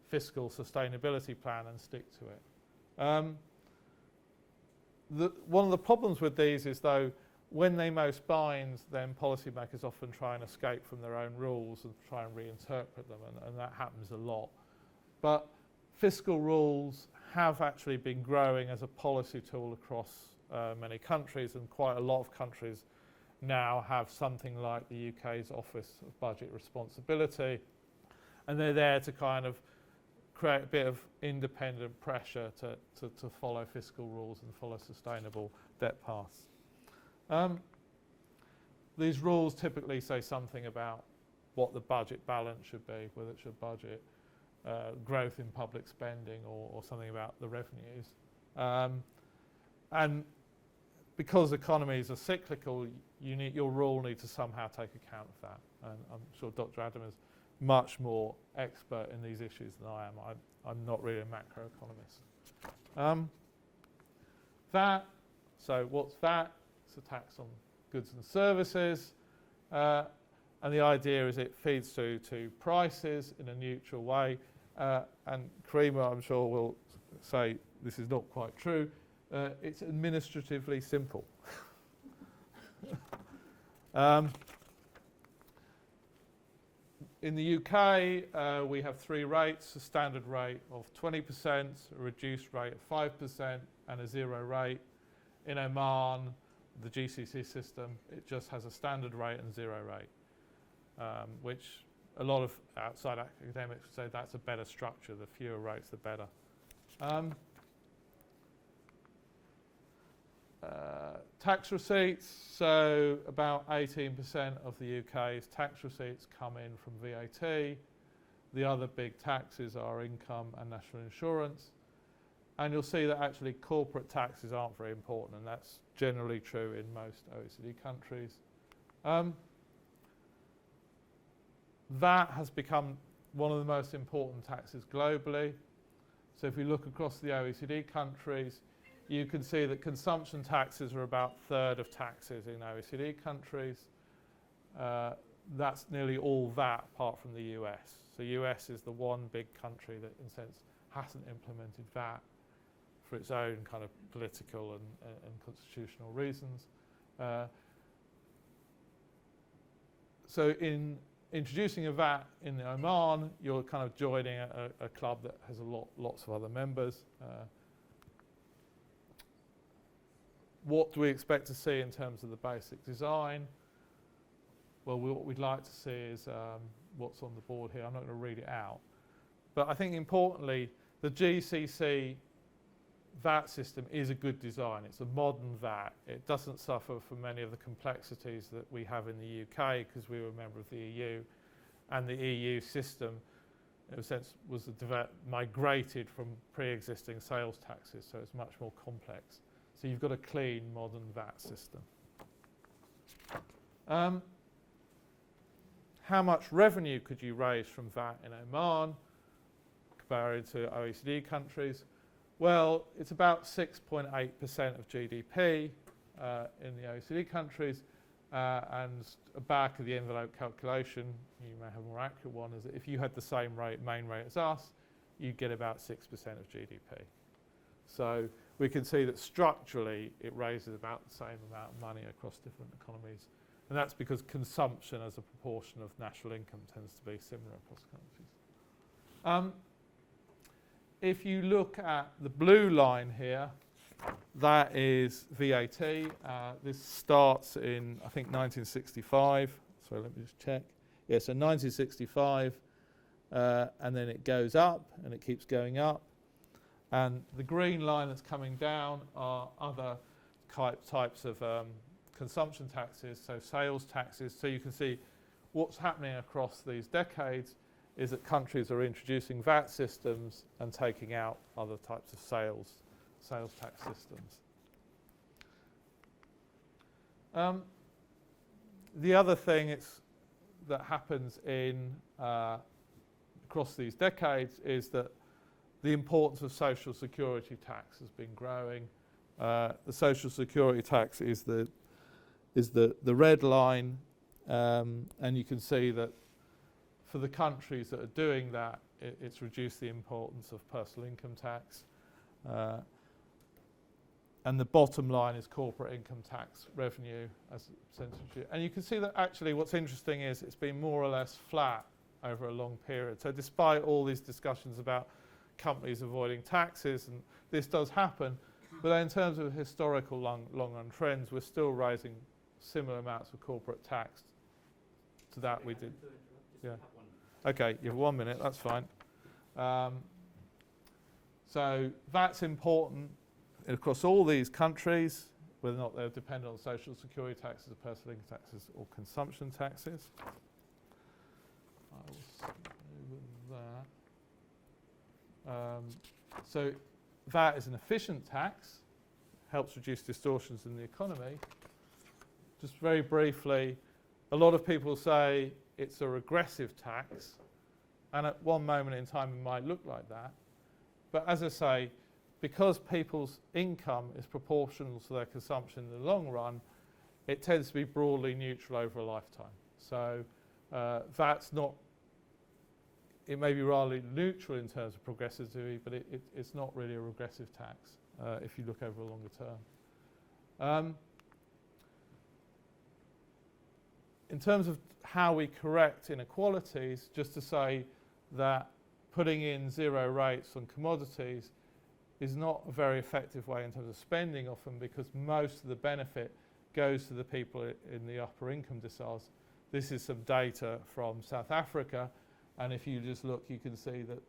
fiscal sustainability plan and stick to it. One of the problems with these is, though, when they most bind, then policymakers often try and escape from their own rules and try and reinterpret them, and that happens a lot. But fiscal rules have actually been growing as a policy tool across many countries, and quite a lot of countries now have something like the UK's Office of Budget Responsibility, and they're there to kind of create a bit of independent pressure to follow fiscal rules and follow sustainable debt paths. These rules typically say something about what the budget balance should be, whether it should budget growth in public spending or something about the revenues. And because economies are cyclical, your rule needs to somehow take account of that. And I'm sure Dr. Adam is much more expert in these issues than I am. I'm not really a macroeconomist. VAT, so what's VAT? It's a tax on goods and services. And the idea is it feeds through to prices in a neutral way. And Karima, I'm sure, will say this is not quite true. It's administratively simple. In the UK, we have three rates: a standard rate of 20%, a reduced rate of 5%, and a zero rate. In Oman, the GCC system, it just has a standard rate and zero rate, which a lot of outside academics say that's a better structure. The fewer rates, the better. Tax receipts, so about 18% of the UK's tax receipts come in from VAT. The other big taxes are income and national insurance. And you'll see that actually corporate taxes aren't very important, and that's generally true in most OECD countries. VAT has become one of the most important taxes globally. So if we look across the OECD countries, you can see that consumption taxes are about a third of taxes in OECD countries. That's nearly all VAT apart from the US. So US is the one big country that, in a sense, hasn't implemented VAT for its own kind of political and constitutional reasons. So in introducing a VAT in Oman, you're kind of joining a club that has lots of other members. What do we expect to see in terms of the basic design? Well, what we'd like to see is what's on the board here. I'm not going to read it out. But I think importantly, the GCC VAT system is a good design. It's a modern VAT. It doesn't suffer from many of the complexities that we have in the UK because we were a member of the EU. And the EU system, in a sense, was migrated from pre-existing sales taxes, so it's much more complex. So you've got a clean, modern VAT system. How much revenue could you raise from VAT in Oman compared to OECD countries? Well, it's about 6.8% of GDP in the OECD countries. And a back of the envelope calculation, you may have a more accurate one, is that if you had the same main rate as us, you'd get about 6% of GDP. So we can see that structurally it raises about the same amount of money across different economies. And that's because consumption as a proportion of national income tends to be similar across countries. If you look at the blue line here, that is VAT. This starts in, I think, 1965. So let me just check. Yeah, so 1965, and then it goes up, and it keeps going up. And the green line that's coming down are other types of consumption taxes, so sales taxes. So you can see what's happening across these decades is that countries are introducing VAT systems and taking out other types of sales tax systems. The other thing that happens across these decades is that the importance of social security tax has been growing. The social security tax is the red line, and you can see that for the countries that are doing that, it's reduced the importance of personal income tax. And the bottom line is corporate income tax revenue as a percentage. And you can see that actually what's interesting is it's been more or less flat over a long period. So despite all these discussions about companies avoiding taxes, and this does happen, but in terms of historical long-run trends, we're still raising similar amounts of corporate tax to that we did. Yeah. Okay, you have 1 minute, that's fine. So that's important across all these countries, whether or not they're dependent on social security taxes, or personal income taxes, or consumption taxes. I will stay with that. So VAT is an efficient tax, helps reduce distortions in the economy. Just very briefly, a lot of people say it's a regressive tax, and at one moment in time it might look like that. But as I say, because people's income is proportional to their consumption in the long run, it tends to be broadly neutral over a lifetime. So that's not, it may be rather neutral in terms of progressivity, but it's not really a regressive tax if you look over a longer term. In terms of how we correct inequalities, just to say that putting in zero rates on commodities is not a very effective way in terms of spending often, because most of the benefit goes to the people in the upper income deciles. This is some data from South Africa, and if you just look, you can see that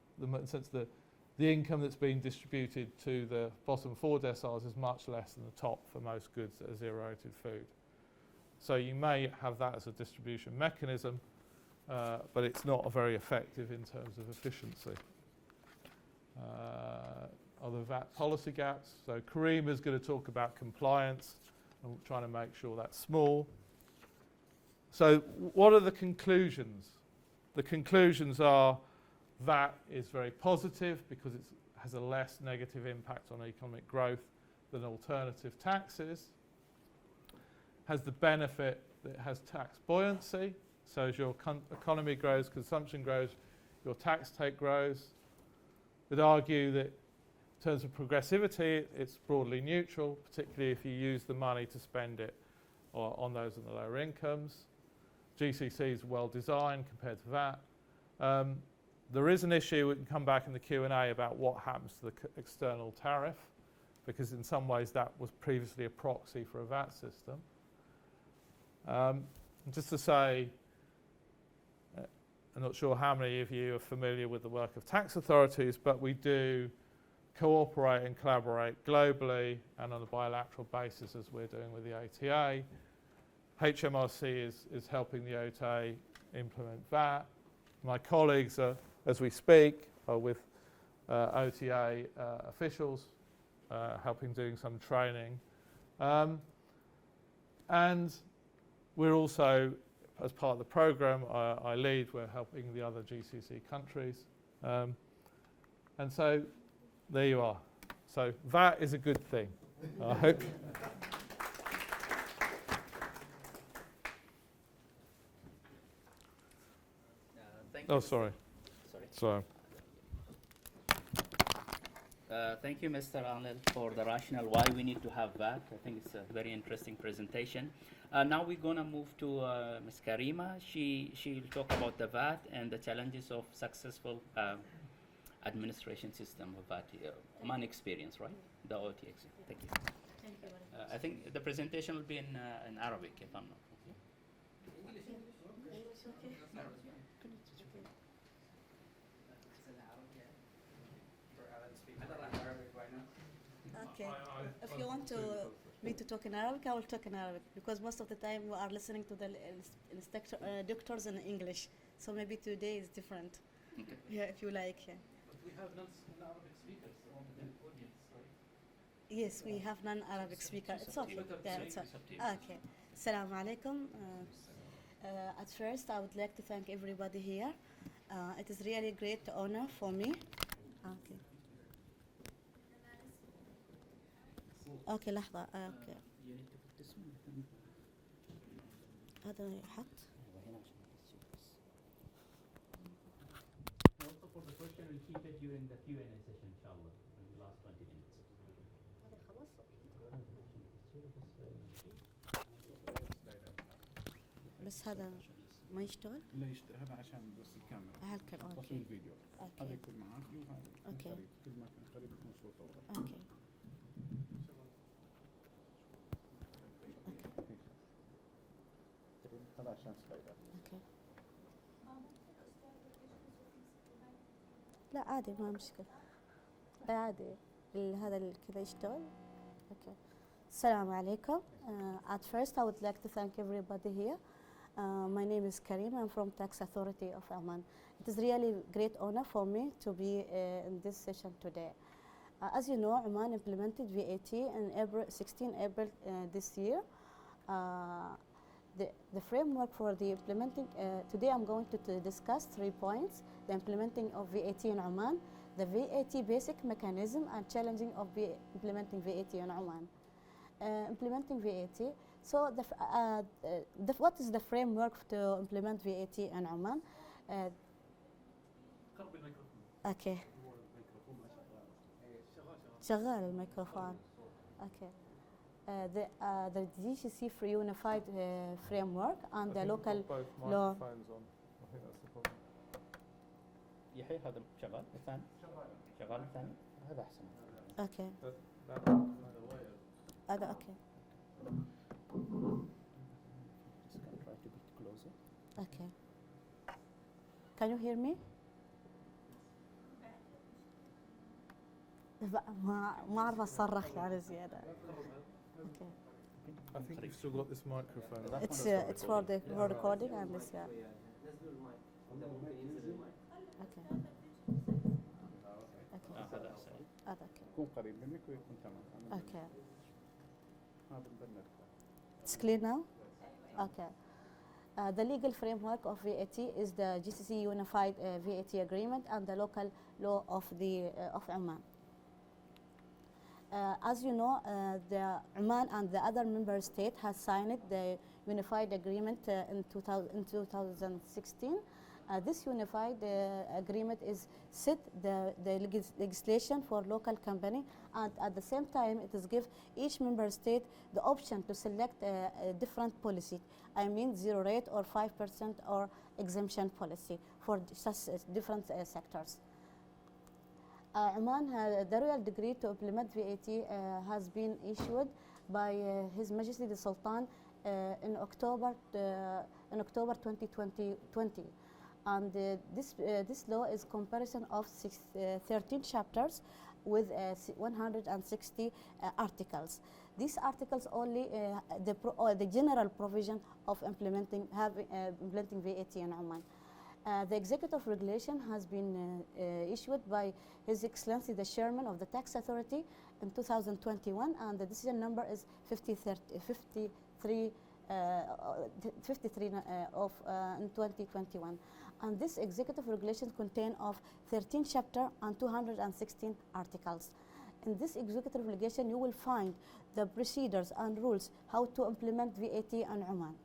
the income that's being distributed to the bottom 4 deciles is much less than the top for most goods that are zero-rated food. So you may have that as a distribution mechanism, but it's not very effective in terms of efficiency. Other VAT policy gaps. So Kareem is going to talk about compliance and trying to make sure that's small. So what are the conclusions? The conclusions are VAT is very positive because it has a less negative impact on economic growth than alternative taxes. Has the benefit that it has tax buoyancy. So as your economy grows, consumption grows, your tax take grows. Would argue that in terms of progressivity, it's broadly neutral, particularly if you use the money to spend it on those in the lower incomes. GCC is well designed compared to VAT. There is an issue, we can come back in the Q&A, about what happens to the external tariff, because in some ways that was previously a proxy for a VAT system. Just to say, I'm not sure how many of you are familiar with the work of tax authorities, but we do cooperate and collaborate globally and on a bilateral basis, as we're doing with the OTA. HMRC is helping the OTA implement VAT. My colleagues, as we speak, are with OTA officials, helping doing some training. And we're also, as part of the program I lead, we're helping the other GCC countries. And so there you are. So VAT is a good thing, I hope. Oh, sorry. Sorry. Thank you, Mr. Arnold, for the rationale why we need to have VAT. I think it's a very interesting presentation. Now we're going to move to Ms. Karima. She'll talk about the VAT and the challenges of successful administration system of VAT. Oman experience, right? The OTX. Thank you. Thank you very much. I think the presentation will be in Arabic, if I'm not wrong. English, okay? Okay. If you want me to talk in Arabic, I will talk in Arabic, because most of the time we are listening to the doctors in English. So maybe today is different. Yeah, if you like. Yeah. But we have non-Arabic speakers on the audience, right? Yes, we have non-Arabic speaker. It's okay. Yeah, it's okay. Okay. Assalamu alaikum. At first, I would like to thank everybody here. It is really a great honor for me. Okay. Okay, لحظة. Okay. هذا يحط. Also for the question, we'll keep it during the Q&A session, inshallah, in the last 20 minutes. بس هذا ما يشتغل؟ لا يشتغل، هذا عشان بس الكاميرا. هالكلام. تصوير اوكي. الفيديو. اوكي. هذا يكون معك وهذا اوكي. قريب، كل ما كان قريب يكون صوته واضح. اوكي. هذا عشان سلايدات. اوكي. لا عادي ما مشكلة. لا عادي. هذا كذا يشتغل. اوكي. السلام عليكم. At first, I would like to thank everybody here. My name is Karim. I'm from Tax Authority of Oman. It is really a great honor for me to be in this session today. As you know, Oman implemented VAT in 16 April this year. The framework for the implementing, today I'm going to discuss 3 points: the implementing of VAT in Oman, the VAT basic mechanism, and challenging of implementing VAT in Oman. Implementing VAT. So, what is the framework to implement VAT in Oman? Okay. شغال الميكروفون. Okay. The GCC for Unified Framework and the local law. يحيى هذا شغال الثاني؟ شغال الثاني؟ هذا أحسن. Okay. هذا okay. Just gonna try to be closer. Okay. Can you hear me? ما أعرف أصرخ يعني زيادة. Okay. I think you've still got this microphone. It's for the recording and this. Yeah. Okay. Okay. هذا أحسن. هذا okay. يكون قريب منك ويكون تمام. Okay. هذا البرنامج. It's clear now? Okay. The legal framework of VAT is the GCC Unified VAT Agreement and the local law of Oman. As you know, the Oman and the other member states has signed the Unified Agreement in 2016. This Unified Agreement is set the legislation for local company, and at the same time it is give each member state the option to select a different policy. I mean 0 rate or 5% or exemption policy for such different sectors. Oman, the royal decree to implement VAT has been issued by His Majesty the Sultan in October 2020. And this law is comparison of 13 chapters with 160 articles. These articles only the general provision of implementing VAT in Oman. The executive regulation has been issued by His Excellency the Chairman of the Tax Authority in 2021, and the decision number is 53 in 2021. And this executive regulation contain of 13 chapter and 216 articles. In this executive regulation, you will find the procedures and rules how to implement VAT in Oman.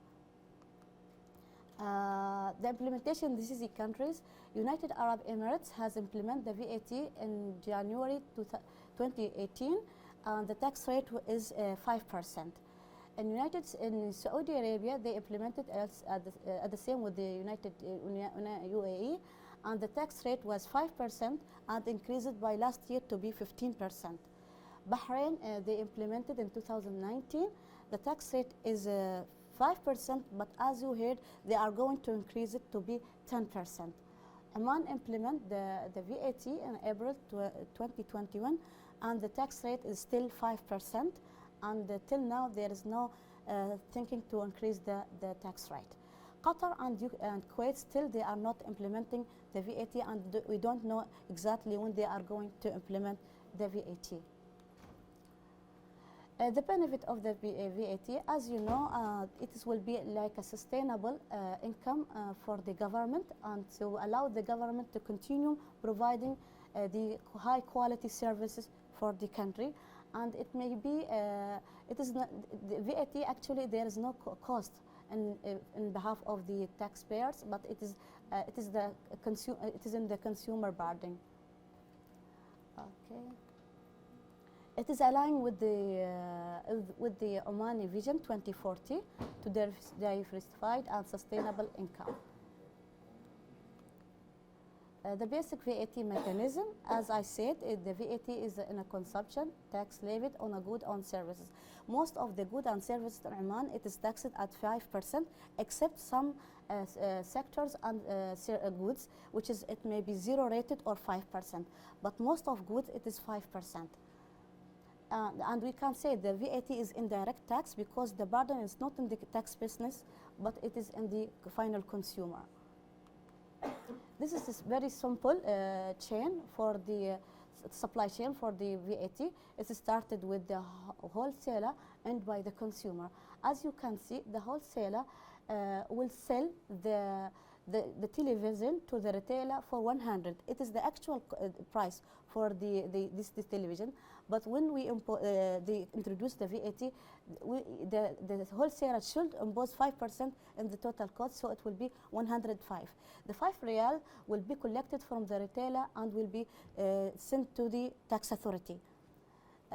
The implementation in the GCC countries, United Arab Emirates has implemented the VAT in January 2018, and the tax rate is 5%. In Saudi Arabia, they implemented at the same with the UAE, and the tax rate was 5% and increased by last year to be 15%. Bahrain, they implemented in 2019. The tax rate is 5%, but as you heard, they are going to increase it to be 10%. Oman implement the VAT in April 2021, and the tax rate is still 5%. And till now, there is no thinking to increase the tax rate. Qatar and Kuwait still they are not implementing the VAT, and we don't know exactly when they are going to implement the VAT. The benefit of the VAT, as you know, it will be like a sustainable income for the government, and to allow the government to continue providing the high quality services for the country. And it may be, it is not, the VAT actually there is no cost in behalf of the taxpayers, but it is in the consumer burden. Okay. It is aligned with the Omani Vision 2040 to diversified and sustainable income. The basic VAT mechanism, as I said, the VAT is in a consumption tax levied on a good on services. Most of the goods and services in Oman, it is taxed at 5%, except some sectors and goods, which is it may be 0 rated or 5%. But most of goods, it is 5%. And we can say the VAT is indirect tax because the burden is not in the tax business, but it is in the final consumer. This is a very simple chain for the supply chain for the VAT. It started with the wholesaler and by the consumer. As you can see, the wholesaler will sell the television to the retailer for 100. It is the actual price for this television. But when we they introduce the VAT, the wholesaler should impose 5% in the total cost, so it will be 105. The 5 riyal will be collected from the retailer and will be sent to the tax authority.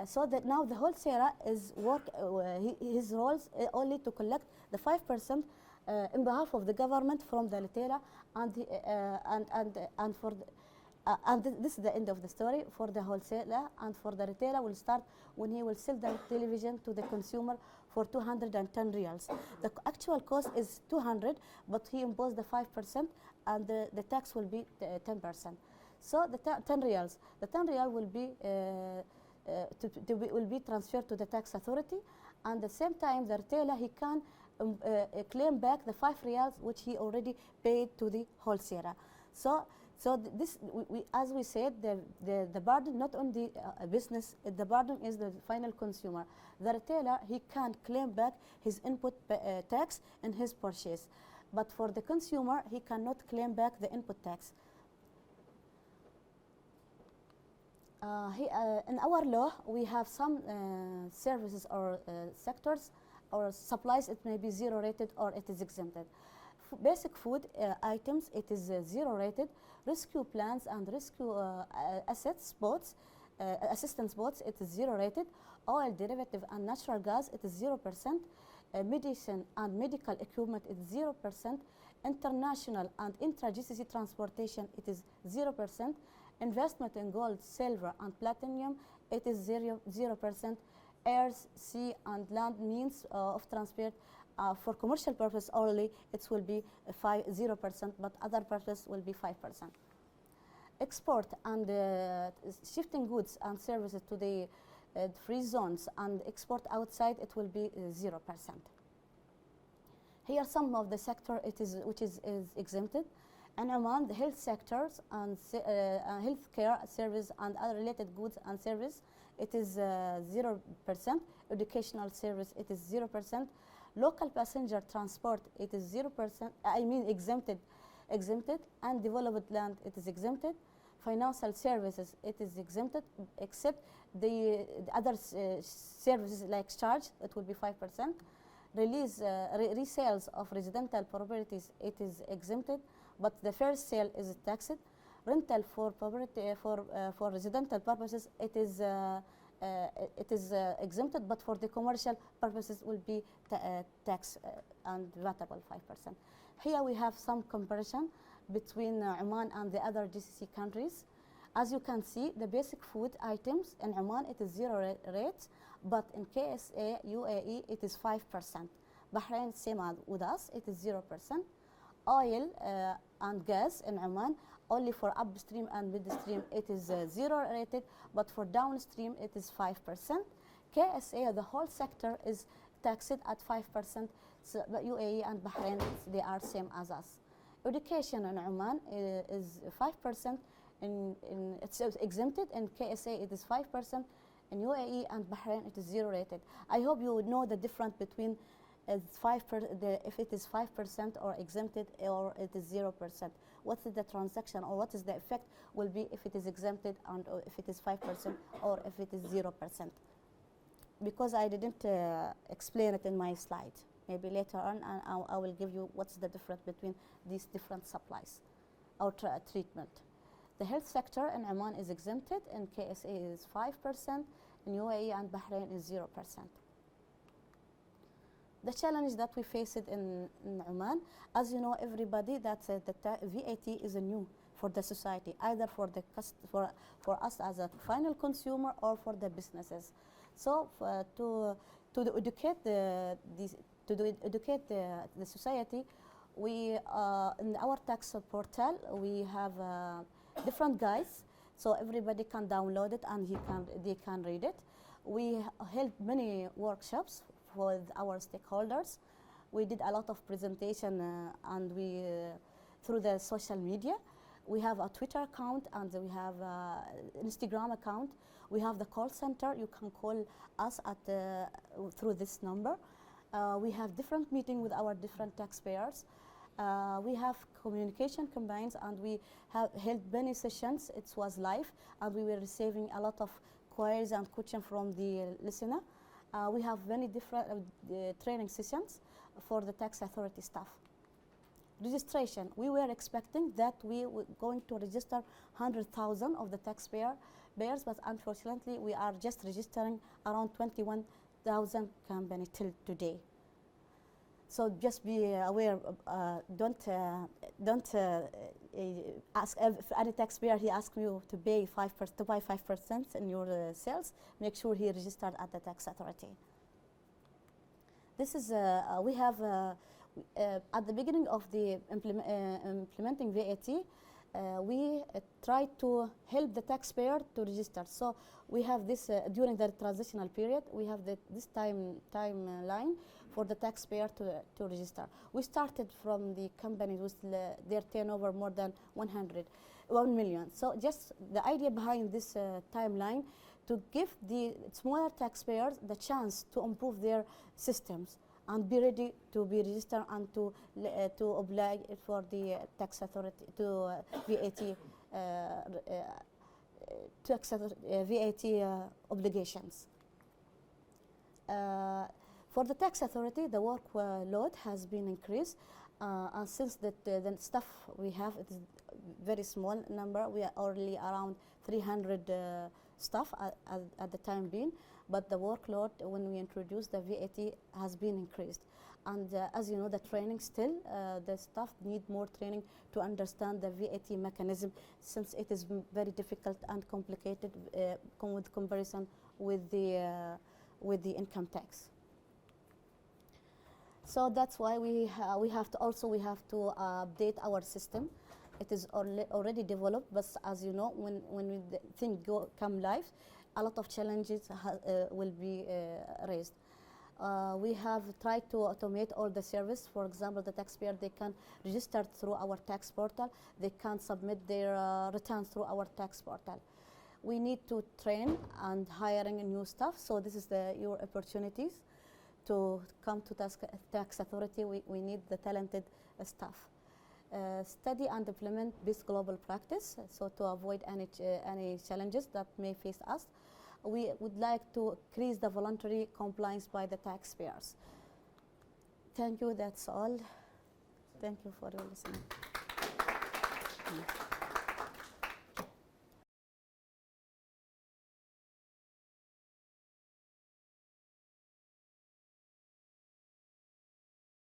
So that now the wholesaler is his role is only to collect the 5% in behalf of the government from the retailer, and this is the end of the story for the wholesaler. And for the retailer will start when he will sell the television to the consumer for 210 riyals. The actual cost is 200, but he imposed the 5%, and the tax will be 10%. So the 10 riyals, the 10 riyal will be will be transferred to the tax authority, and at the same time the retailer he can claim back the 5 riyals which he already paid to the wholesaler. So this, as we said, the burden not on the business, the burden is the final consumer. The retailer, he can claim back his input tax in his purchase. But for the consumer, he cannot claim back the input tax. In our law, we have some services or sectors or supplies, it may be 0 rated or it is exempted. Basic food items, it is 0 rated. Rescue plans and rescue assistance boats, it is 0 rated. Oil derivative and natural gas, it is 0%. Medicine and medical equipment, it is 0%. International and intra-GCC transportation, it is 0%. Investment in gold, silver and platinum, it is 0%. Air, sea and land means of transport, for commercial purpose only, it will be 0%, but other purpose will be 5%. Export and shifting goods and services to the free zones and export outside, it will be 0%. Here some of the sector which is exempted. In Oman, the health sectors and healthcare service and other related goods and service, it is 0%. Educational service, it is 0%. Local passenger transport, it is 0%. I mean exempted. And developed land, it is exempted. Financial services, it is exempted, except the other services like charge, it will be 5%. Resales of residential properties, it is exempted, but the first sale is taxed. Rental for property for residential purposes, it is exempted, but for the commercial purposes will be tax and VATable 5%. Here we have some comparison between Oman and the other GCC countries. As you can see, the basic food items in Oman, it is 0 rate, but in KSA, UAE, it is 5%. Bahrain, same as with us, it is 0%. Oil and gas in Oman, only for upstream and midstream, it is 0 rated, but for downstream, it is 5%. KSA, the whole sector is taxed at 5%. So, but UAE and Bahrain, they are same as us. Education in Oman is 5%. It's exempted. In KSA, it is 5%. In UAE and Bahrain, it is zero rated. I hope you would know the difference between if it is 5% or exempted or it is 0%. What is the transaction or what is the effect will be if it is exempted and if it is 5% or if it is 0%. Because I didn't explain it in my slide. Maybe later on I will give you what's the difference between these different supplies or treatment. The health sector in Oman is exempted, in KSA is 5%, in UAE and Bahrain is 0%. The challenge that we faced in Oman, as you know everybody, that the VAT is a new for the society, either for the for us as a final consumer or for the businesses. So to educate the society, we in our tax portal we have different guides, so everybody can download it and they can read it. We held many workshops with our stakeholders. We did a lot of presentation and we through the social media. We have a Twitter account and we have Instagram account. We have the call center. You can call us at through this number. We have different meetings with our different taxpayers. We have communication campaigns and we have held many sessions. It was live and we were receiving a lot of queries and questions from the listener. We have many different training sessions for the tax authority staff. Registration, we were expecting that we were going to register 100,000 of the taxpayers, but unfortunately we are just registering around 21,000 companies till today. So just be aware, don't ask if any taxpayer he asks you to pay 5% in your sales. Make sure he registered at the tax authority. This is we have at the beginning of the implementing VAT. We try to help the taxpayer to register. So we have this during the transitional period. We have this timeline for the taxpayer to register. We started from the companies with their turnover more than 1 million. So just the idea behind this timeline to give the smaller taxpayers the chance to improve their systems and be ready to be registered and to oblige for the tax authority to VAT VAT obligations. For the tax authority, the workload has been increased, and since the staff we have it is very small number, we are only around 300 staff at the time being. But the workload when we introduced the VAT has been increased. And as you know, the training still, the staff need more training to understand the VAT mechanism, since it is very difficult and complicated with comparison with the income tax. So that's why we have to update our system. It is already developed, but as you know, when the thing come live, a lot of challenges will be raised. We have tried to automate all the service. For example, the taxpayer, they can register through our tax portal. They can submit their returns through our tax portal. We need to train and hiring new staff. So this is your opportunities to come to tax authority. We need the talented staff. Study and implement best global practice, so to avoid any challenges that may face us. We would like to increase the voluntary compliance by the taxpayers. Thank you, that's all. Thank you for your listening.